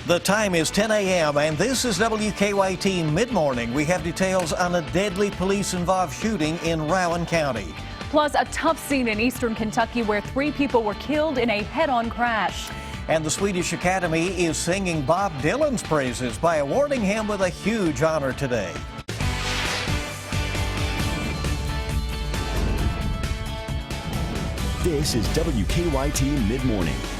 The time is 10 a.m. and this is WKYT Midmorning. We have details on a deadly police-involved shooting in Rowan County. Plus, a tough scene in eastern Kentucky where 3 people were killed in a head-on crash. And the Swedish Academy is singing Bob Dylan's praises by awarding him with a huge honor today. This is WKYT Midmorning.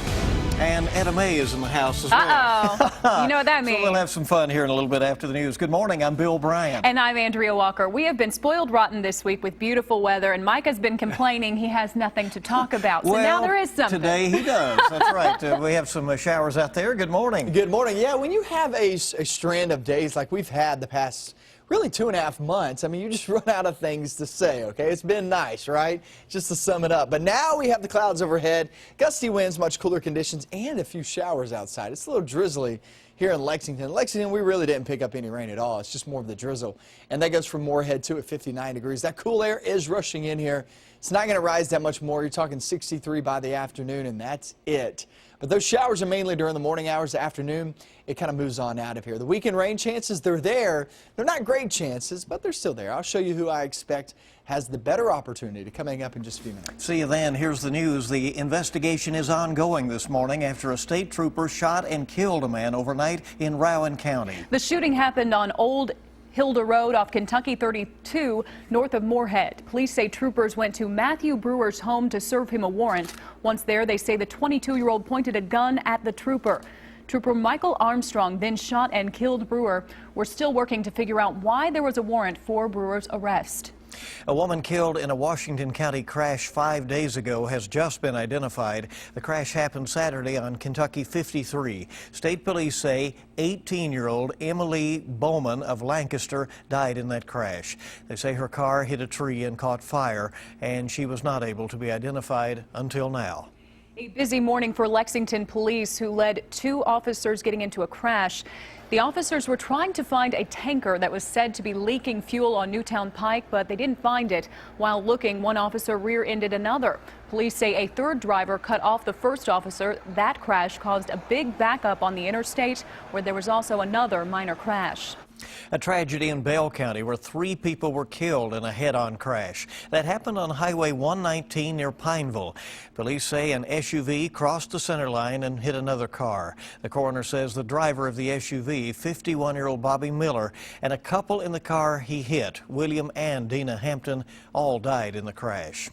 And Etta May is in the house as well. Uh-oh. You know what that means. So we'll have some fun here in a little bit after the news. Good morning. I'm Bill Bryant. And I'm Andrea Walker. We have been spoiled rotten this week with beautiful weather, and Mike has been complaining he has nothing to talk about. So well, now there is something. Today he does. That's right. We have some showers out there. Good morning. Good morning. Yeah, when you have a strand of days like we've had the past really 2.5 months, I mean, you just run out of things to say, okay? It's been nice, right? Just to sum it up. But now we have the clouds overhead, gusty winds, much cooler conditions, and a few showers outside. It's a little drizzly here in Lexington. Lexington, we really didn't pick up any rain at all. It's just more of the drizzle. And that goes from Moorhead to at 59 degrees. That cool air is rushing in here. It's not going to rise that much more. You're talking 63 by the afternoon, and that's it. But those showers are mainly during the morning hours. The afternoon, it kind of moves on out of here. The weekend rain chances, they're there. They're not great chances, but they're still there. I'll show you who I expect has the better opportunity coming up in just a few minutes. See you then. Here's the news. The investigation is ongoing this morning after a state trooper shot and killed a man overnight in Rowan County. The shooting happened on Old Hilda Road off Kentucky 32 north of Moorhead. Police say troopers went to Matthew Brewer's home to serve him a warrant. Once there, they say the 22-year-old pointed a gun at the trooper. Trooper Michael Armstrong then shot and killed Brewer. We're still working to figure out why there was a warrant for Brewer's arrest. A woman killed in a Washington County crash 5 days ago has just been identified. The crash happened Saturday on Kentucky 53. State police say 18-year-old Emily Bowman of Lancaster died in that crash. They say her car hit a tree and caught fire, and she was not able to be identified until now. A busy morning for Lexington police, who led 2 officers getting into a crash. The officers were trying to find a tanker that was said to be leaking fuel on Newtown Pike, but they didn't find it. While looking, one officer rear-ended another. Police say a third driver cut off the first officer. That crash caused a big backup on the interstate, where there was also another minor crash. A tragedy in Bell County where 3 people were killed in a head-on crash. That happened on Highway 119 near Pineville. Police say an SUV crossed the center line and hit another car. The coroner says the driver of the SUV, 51-year-old Bobby Miller, and a couple in the car he hit, William and Dina Hampton, all died in the crash.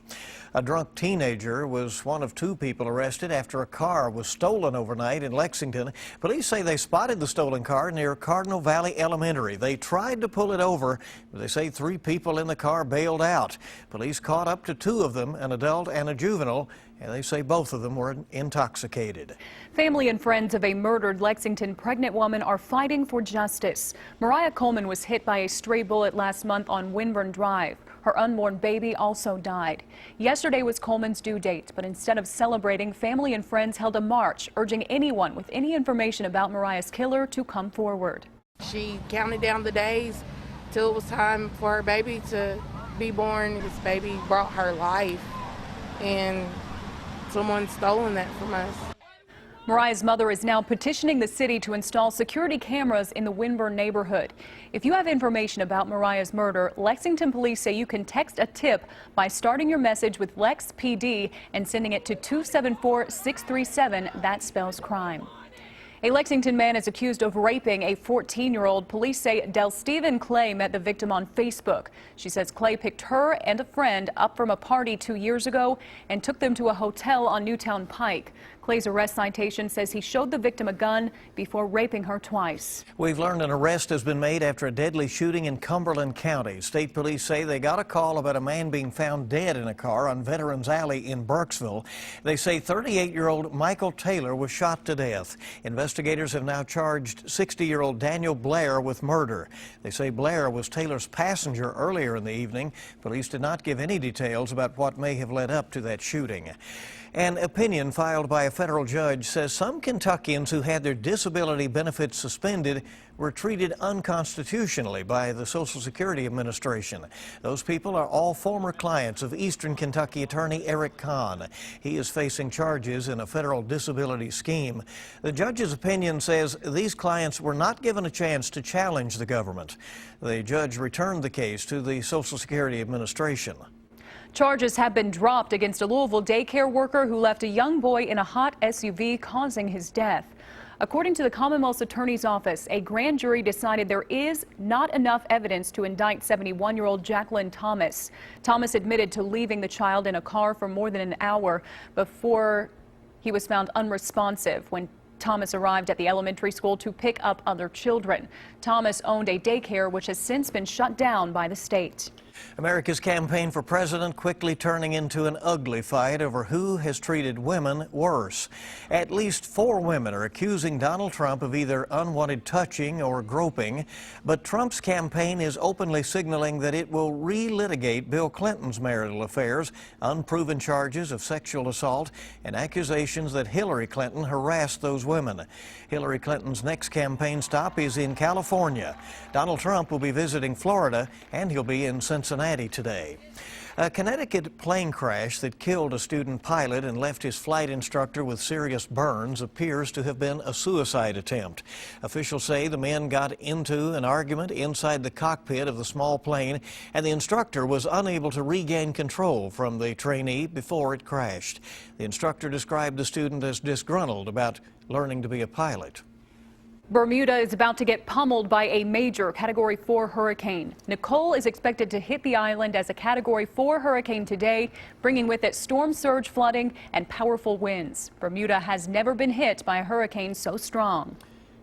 A drunk teenager was one of 2 people arrested after a car was stolen overnight in Lexington. Police say they spotted the stolen car near Cardinal Valley Elementary. They tried to pull it over, but they say 3 people in the car bailed out. Police caught up to 2 of them, an adult and a juvenile, and they say both of them were intoxicated. Family and friends of a murdered Lexington pregnant woman are fighting for justice. Mariah Coleman was hit by a stray bullet last month on Winburn Drive. Her unborn baby also died. Yesterday was Coleman's due date, but instead of celebrating, family and friends held a march urging anyone with any information about Mariah's killer to come forward. She counted down the days till it was time for her baby to be born. This baby brought her life, and someone's stolen that from us. Mariah's mother is now petitioning the city to install security cameras in the Winburn neighborhood. If you have information about Mariah's murder, Lexington police say you can text a tip by starting your message with Lex PD and sending it to 274-637. That spells crime. A Lexington man is accused of raping a 14-year-old. Police say Del Stephen Clay met the victim on Facebook. She says Clay picked her and a friend up from a party 2 years ago and took them to a hotel on Newtown Pike. Clay's arrest citation says he showed the victim a gun before raping her twice. We've learned an arrest has been made after a deadly shooting in Cumberland County. State police say they got a call about a man being found dead in a car on Veterans Alley in Burkesville. They say 38-year-old Michael Taylor was shot to death. Investigators have now charged 60-year-old Daniel Blair with murder. They say Blair was Taylor's passenger earlier in the evening. Police did not give any details about what may have led up to that shooting. An opinion filed by a federal judge says some Kentuckians who had their disability benefits suspended were treated unconstitutionally by the Social Security Administration. Those people are all former clients of Eastern Kentucky attorney Eric Kahn. He is facing charges in a federal disability scheme. The judge's opinion says these clients were not given a chance to challenge the government. The judge returned the case to the Social Security Administration. Charges have been dropped against a Louisville daycare worker who left a young boy in a hot SUV, causing his death. According to the Commonwealth's Attorney's Office, a grand jury decided there is not enough evidence to indict 71-year-old Jacqueline Thomas. Thomas admitted to leaving the child in a car for more than an hour before he was found unresponsive when Thomas arrived at the elementary school to pick up other children. Thomas owned a daycare which has since been shut down by the state. America's campaign for president quickly turning into an ugly fight over who has treated women worse. At least 4 women are accusing Donald Trump of either unwanted touching or groping, but Trump's campaign is openly signaling that it will relitigate Bill Clinton's marital affairs, unproven charges of sexual assault, and accusations that Hillary Clinton harassed those women. Hillary Clinton's next campaign stop is in California. Donald Trump will be visiting Florida, and he'll be in Cincinnati today. A Connecticut plane crash that killed a student pilot and left his flight instructor with serious burns appears to have been a suicide attempt. Officials say the men got into an argument inside the cockpit of the small plane, and the instructor was unable to regain control from the trainee before it crashed. The instructor described the student as disgruntled about learning to be a pilot. Bermuda is about to get pummeled by a major Category 4 hurricane. Nicole is expected to hit the island as a Category 4 hurricane today, bringing with it storm surge flooding and powerful winds. Bermuda has never been hit by a hurricane so strong.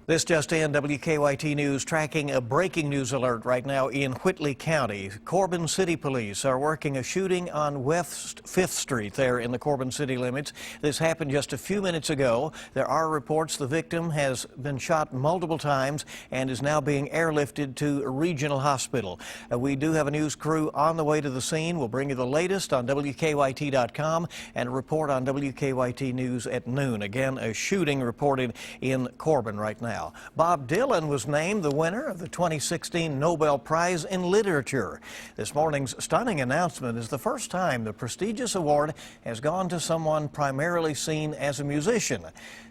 This just in, WKYT News tracking a breaking news alert right now in Whitley County. Corbin City Police are working a shooting on West 5th Street there in the Corbin city limits. This happened just a few minutes ago. There are reports the victim has been shot multiple times and is now being airlifted to a regional hospital. We do have a news crew on the way to the scene. We'll bring you the latest on WKYT.com and a report on WKYT News at noon. Again, a shooting reported in Corbin right now. Bob Dylan was named the winner of the 2016 Nobel Prize in Literature. This morning's stunning announcement is the first time the prestigious award has gone to someone primarily seen as a musician.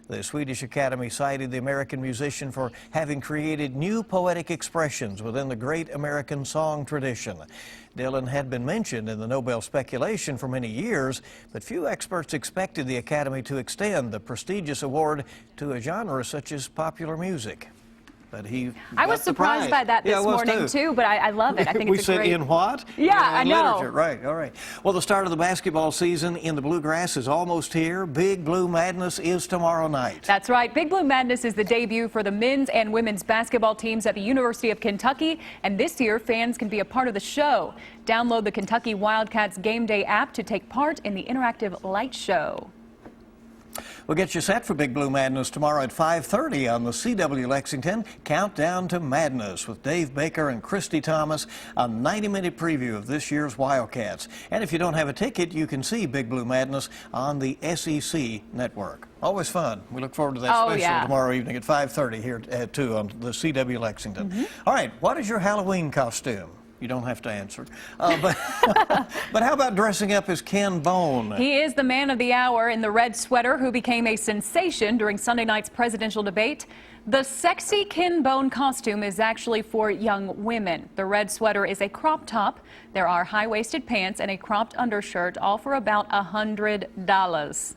The Swedish Academy cited the American musician for having created new poetic expressions within the great American song tradition. Dylan had been mentioned in the Nobel speculation for many years, but few experts expected the Academy to extend the prestigious award to a genre such as popular music. But I was surprised by that this morning too, but I love it. I think it's a great... We said in what? Yeah, I know. Literature. Right, all right. Well, the start of the basketball season in the Bluegrass is almost here. Big Blue Madness is tomorrow night. That's right. Big Blue Madness is the debut for the men's and women's basketball teams at the University of Kentucky, and this year fans can be a part of the show. Download the Kentucky Wildcats Game Day app to take part in the interactive light show. We'll get you set for Big Blue Madness tomorrow at 5:30 on the CW Lexington. Countdown to Madness with Dave Baker and Christy Thomas, a 90-minute preview of this year's Wildcats. And if you don't have a ticket, you can see Big Blue Madness on the SEC network. Always fun. We look forward to that special tomorrow evening at 5:30 here at 2 on the CW Lexington. All right, what is your Halloween costume? You don't have to answer. But how about dressing up as Ken Bone? He is the man of the hour in the red sweater who became a sensation during Sunday night's presidential debate. The sexy Ken Bone costume is actually for young women. The red sweater is a crop top. There are high-waisted pants and a cropped undershirt, all for about $100.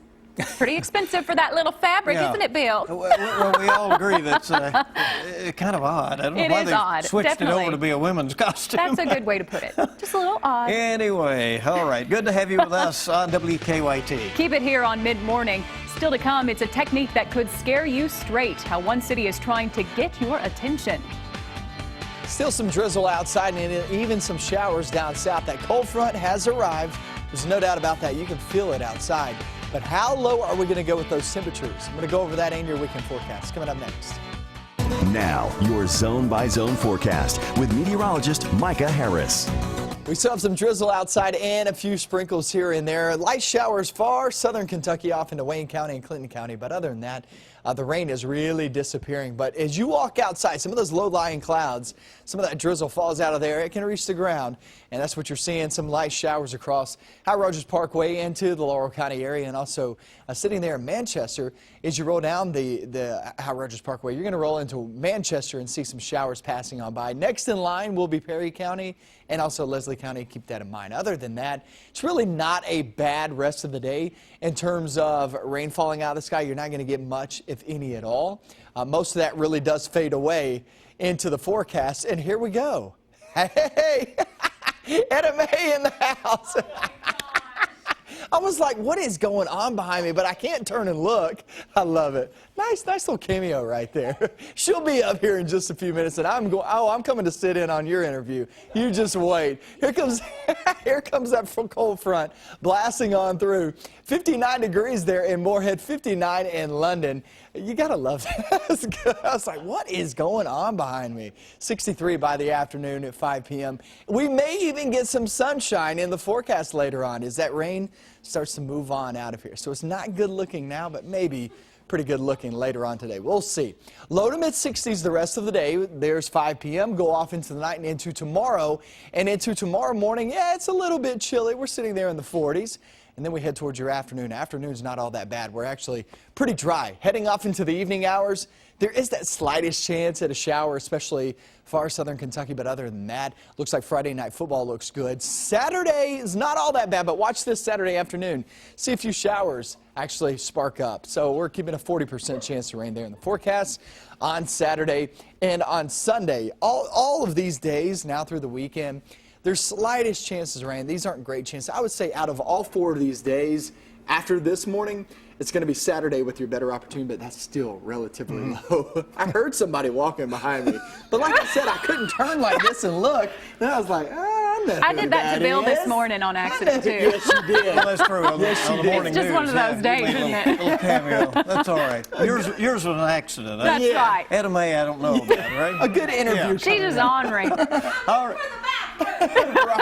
Pretty expensive for that little fabric, isn't it, Bill? Well, we all agree that's kind of odd. I don't know why they switched it over to be a women's costume. That's a good way to put it. Just a little odd. Anyway, all right. Good to have you with us on WKYT. Keep it here on Mid-Morning. Still to come, it's a technique that could scare you straight. How one city is trying to get your attention. Still some drizzle outside and even some showers down south. That cold front has arrived. There's no doubt about that. You can feel it outside. But how low are we going to go with those temperatures? I'm going to go over that and your weekend forecast coming up next. Now, your zone-by-zone forecast with meteorologist Micah Harris. We still have some drizzle outside and a few sprinkles here and there. Light showers far southern Kentucky off into Wayne County and Clinton County. But other than that, the rain is really disappearing. But as you walk outside, some of those low-lying clouds, some of that drizzle falls out of there. It can reach the ground, and that's what you're seeing, some light showers across High Rogers Parkway into the Laurel County area, and also sitting there in Manchester. As you roll down the High Rogers Parkway, you're going to roll into Manchester and see some showers passing on by. Next in line will be Perry County and also Leslie County. Keep that in mind. Other than that, it's really not a bad rest of the day in terms of rain falling out of the sky. You're not going to get much, if any at all. Most of that really does fade away into the forecast. And here we go. Hey, Etta May in the house. I was like, what is going on behind me? But I can't turn and look. I love it. Nice little cameo right there. She'll be up here in just a few minutes, and I'm coming to sit in on your interview. You just wait. Here comes that cold front blasting on through. 59 degrees there in Moorhead, 59 in London. You gotta love that. I was like, what is going on behind me? 63 by the afternoon at 5 p.m. We may even get some sunshine in the forecast later on as that rain starts to move on out of here. So it's not good looking now, but maybe pretty good looking later on today. We'll see. Low to mid 60s the rest of the day. There's 5 p.m. Go off into the night and into tomorrow. And into tomorrow morning, yeah, it's a little bit chilly. We're sitting there in the 40s. And then we head towards your afternoon. Afternoon's not all that bad. We're actually pretty dry. Heading off into the evening hours, there is that slightest chance at a shower, especially far southern Kentucky. But other than that, looks like Friday night football looks good. Saturday is not all that bad, but watch this Saturday afternoon. See a few showers actually spark up. So we're keeping a 40% chance of rain there in the forecast on Saturday and on Sunday. All of these days now through the weekend, there's slightest chances of rain. These aren't great chances. I would say out of all 4 of these days after this morning, it's going to be Saturday with your better opportunity, but that's still relatively low. I heard somebody walking behind me, but like I said, I couldn't turn like this and look. Then I was like, I'm not I did that to Bill this morning on accident, too. Yes, you did. Well, that's true. On the morning It's just news, one of those days, isn't it? Little cameo. That's all right. Yours was an accident. That's Yeah. right. Etta May, I don't know about, right? A good interview. She's just ornery. All right.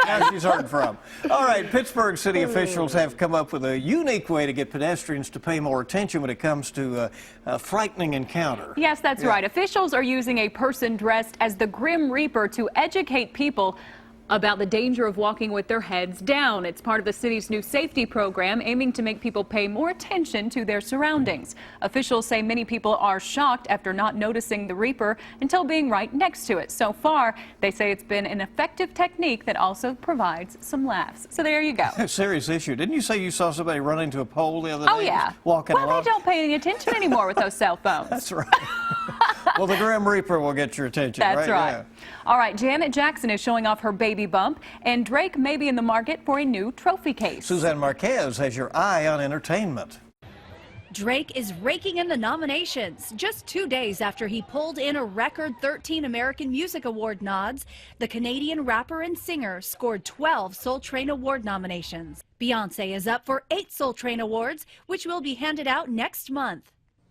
Now she's heard from. All right, Pittsburgh city officials have come up with a unique way to get pedestrians to pay more attention when it comes to a frightening encounter. Yes, that's right. Officials are using a person dressed as the Grim Reaper to educate people about the danger of walking with their heads down. It's part of the city's new safety program aiming to make people pay more attention to their surroundings. Officials say many people are shocked after not noticing the Reaper until being right next to it. So far, they say it's been an effective technique that also provides some laughs. So there you go. Serious issue. Didn't you say you saw somebody run into a pole the other day? Oh, yeah. Walking well, along? they don't pay any attention anymore with those cell phones. That's right. Well, the Grim Reaper will get your attention, That's right. Yeah. All right, Janet Jackson is showing off her baby bump, and Drake may be in the market for a new trophy case. Suzanne Marquez has your eye on entertainment. Drake is raking in the nominations. Just 2 days after he pulled in a record 13 American Music Award nods, the Canadian rapper and singer scored 12 Soul Train Award nominations. Beyoncé is up for 8 Soul Train Awards, which will be handed out next month.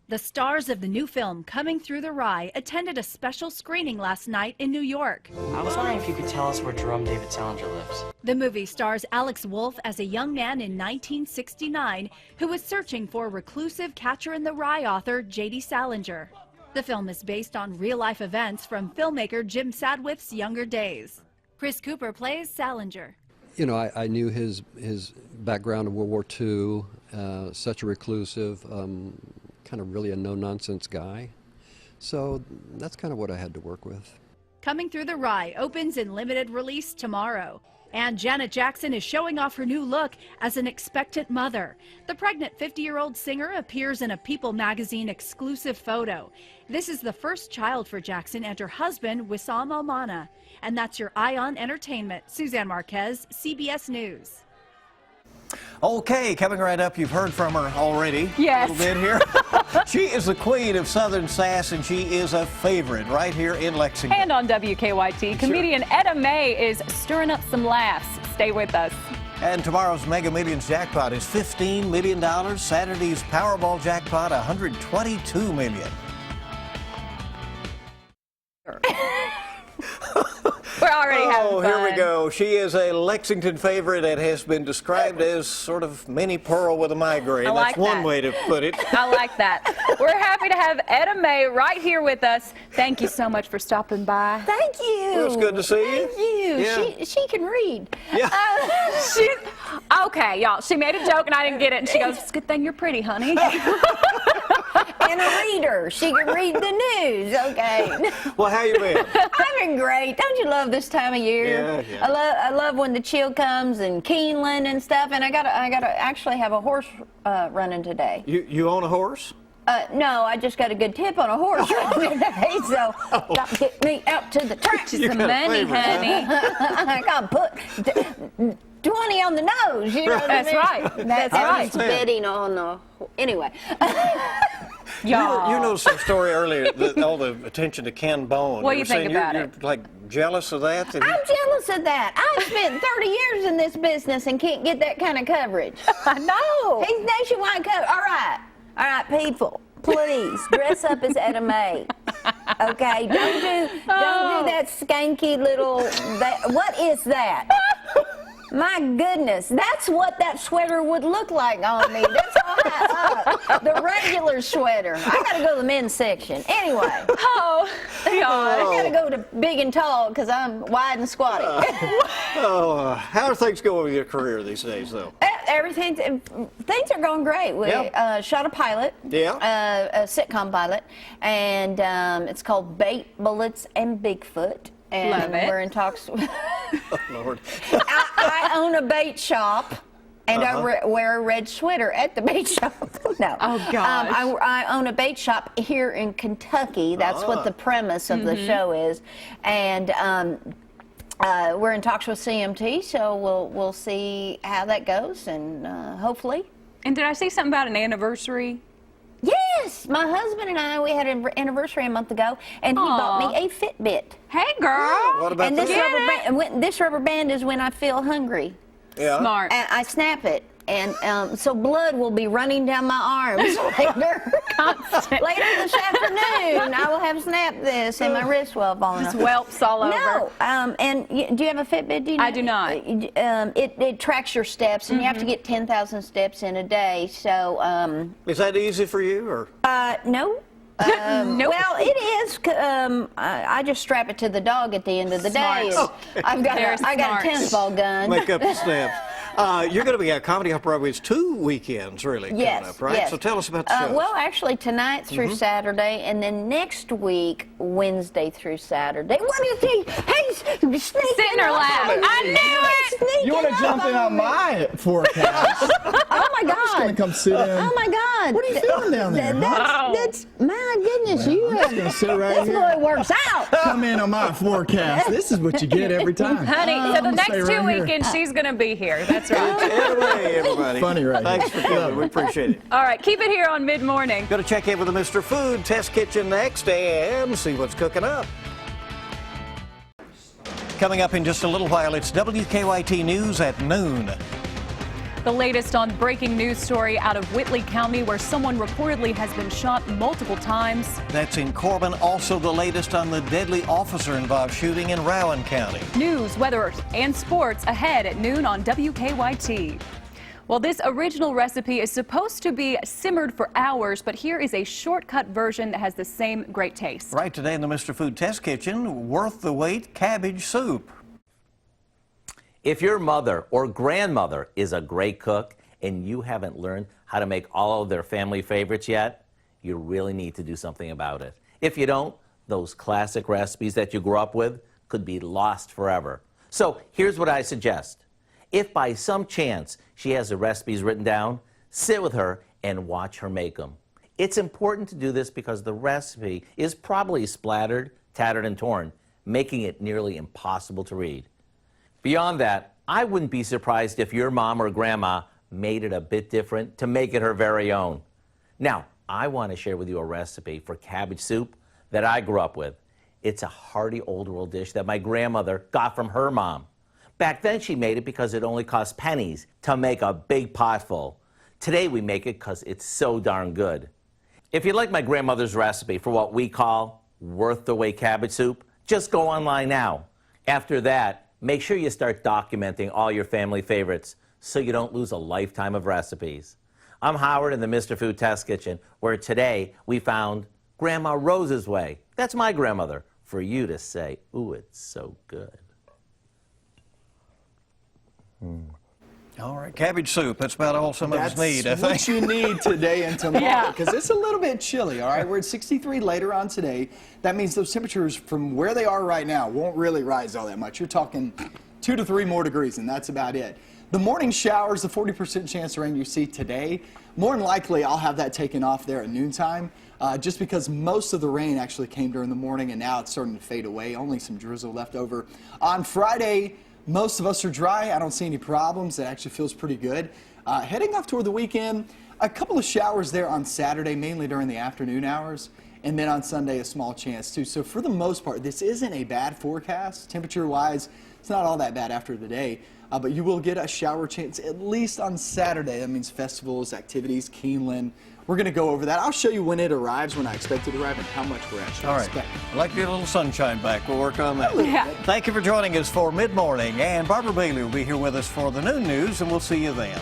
The stars of the new film, Coming Through the Rye, attended a special screening last night in New York. I was wondering if you could tell us where Jerome David Salinger lives. The movie stars Alex Wolff as a young man in 1969 who was searching for reclusive Catcher in the Rye author J.D. Salinger. The film is based on real-life events from filmmaker Jim Sadwith's younger days. Chris Cooper plays Salinger. You know, I knew his background in World War II, such a reclusive, kind of really a no-nonsense guy. So that's kind of what I had to work with. Coming Through the Rye opens in limited release tomorrow. And Janet Jackson is showing off her new look as an expectant mother. The pregnant 50-year-old singer appears in a People magazine exclusive photo. This is the first child for Jackson and her husband, Wissam Omana. And that's your Eye on Entertainment. Suzanne Marquez, CBS News. Okay, coming right up, you've heard from her already. Yes. A little bit here. She is the queen of Southern sass, and she is a favorite right here in Lexington. And on WKYT, comedian Etta May is stirring up some laughs. Stay with us. And tomorrow's Mega Millions jackpot is $15 million. Saturday's Powerball jackpot, $122 million. We're all already having fun. Here we go. She is a Lexington favorite and has been described as sort of mini Pearl with a migraine. I like That's one that. way to put it. I like that. We're happy to have Etta Mae right here with us. Thank you so much for stopping by. Thank you. Well, it's good to see you. Thank you. Yeah. She can read. Yeah. Okay, y'all. She made a joke and I didn't get it. And she goes, "It's a good thing you're pretty, honey." And a reader. She can read the news. Okay. Well, how you been? I've been great. Don't you love this time of year? Yeah. I love when the chill comes and Keeneland and stuff. And I gotta actually have a horse running today. You own a horse? No, I just got a good tip on a horse running today, so got to get me out to the track. She's the money, honey. I got to put 20 on the nose. You know what That's I mean? right. That's right. That's betting on the. Anyway. Y'all. You noticed a story earlier, all the attention to Ken Bone. What do you were think saying about you're it? like jealous of that? I'm jealous of that. I've spent 30 years in this business and can't get that kind of coverage. I know. He's nationwide coverage. All right, people, please dress up as Etta Mae. Okay, don't do that skanky little. What is that? My goodness, that's what that sweater would look like on me. That's all the regular sweater. I gotta go to the men's section. Anyway. Oh, y'all. I gotta go to big and tall because I'm wide and squatty. How are things going with your career these days, though? Things are going great. We shot a pilot, a sitcom pilot, and it's called Bait, Bullets, and Bigfoot. And Love it. we're in talks. Oh, Lord. I own a bait shop, and I wear a red sweater at the bait shop. No. Oh, gosh. I own a bait shop here in Kentucky. That's what the premise of the show is. And we're in talks with CMT, so we'll see how that goes, and hopefully. And did I see something about an anniversary? Yes, my husband and I, we had an anniversary a month ago, and he bought me a Fitbit. Hey, girl. What about And this rubber band is when I feel hungry. Yeah. Smart. And I snap it, and so blood will be running down my arms later. Later this afternoon, I will have snapped this, and my wrist will have fallen off. Whelps all over. No, and do you have a Fitbit? Do you know? I do not. It tracks your steps, and you have to get 10,000 steps in a day. So, Is that easy for you, or? no. Nope. Well, it is. I just strap it to the dog at the end of the day. Smart. I've got Very I got smart. a tennis ball gun. Make up the steps. You're going to be at Comedy Off Broadway. It's 2 weekends, really, coming up, right? Yes. So tell us about the shows. Well, actually, tonight through Saturday, and then next week, Wednesday through Saturday. What is he? Hey, sneaking Sit in her up lap. on me. I knew it. Sneaking You want to up jump in on me. my forecast? Oh my God! I'm gonna come sit in. Oh my God! What are you doing down there? That's my goodness. You I'm just gonna sit right this here. boy works out. Come in on my forecast. This is what you get every time. Honey, so I'm the gonna next stay 2 right here. weekends, she's going to be here. That's right. Anyway, everybody. Funny right Thanks here. for coming. We appreciate it. All right, keep it here on Mid-Morning. Going to check in with the Mr. Food Test Kitchen next and see what's cooking up. Coming up in just a little while, it's WKYT News at noon. The latest on breaking news story out of Whitley County, where someone reportedly has been shot multiple times. That's in Corbin. Also the latest on the deadly officer-involved shooting in Rowan County. News, weather, and sports ahead at noon on WKYT. Well, this original recipe is supposed to be simmered for hours, but here is a shortcut version that has the same great taste. Right today in the Mr. Food Test Kitchen, worth the wait cabbage soup. If your mother or grandmother is a great cook and you haven't learned how to make all of their family favorites yet, you really need to do something about it. If you don't, those classic recipes that you grew up with could be lost forever. So here's what I suggest. If by some chance she has the recipes written down, sit with her and watch her make them. It's important to do this because the recipe is probably splattered, tattered, and torn, making it nearly impossible to read. Beyond that, I wouldn't be surprised if your mom or grandma made it a bit different to make it her very own. Now, I want to share with you a recipe for cabbage soup that I grew up with. It's a hearty old world dish that my grandmother got from her mom. Back then she made it because it only cost pennies to make a big pot full. Today we make it because it's so darn good. If you like my grandmother's recipe for what we call worth the wait cabbage soup, just go online now. After that, make sure you start documenting all your family favorites so you don't lose a lifetime of recipes. I'm Howard in the Mr. Food Test Kitchen, where today we found Grandma Rose's way. That's my grandmother, for you to say, ooh, it's so good. All right, cabbage soup. That's about all some of us need, I think. That's what you need today and tomorrow, because it's a little bit chilly, all right? We're at 63 later on today. That means those temperatures from where they are right now won't really rise all that much. You're talking 2 to 3 more degrees, and that's about it. The morning showers, the 40% chance of rain you see today, more than likely I'll have that taken off there at noontime, just because most of the rain actually came during the morning, and now it's starting to fade away. Only some drizzle left over. On Friday, most of us are dry. I don't see any problems. It actually feels pretty good. Heading off toward the weekend, a couple of showers there on Saturday, mainly during the afternoon hours. And then on Sunday, a small chance too. So for the most part, this isn't a bad forecast. Temperature-wise, it's not all that bad after the day. But you will get a shower chance at least on Saturday. That means festivals, activities, Keeneland. We're going to go over that. I'll show you when it arrives, when I expect it to arrive, and how much we're actually expecting. I'd like to get a little sunshine back. We'll work on that. Yeah. Thank you for joining us for Mid-Morning. And Barbara Bailey will be here with us for the noon news, and we'll see you then.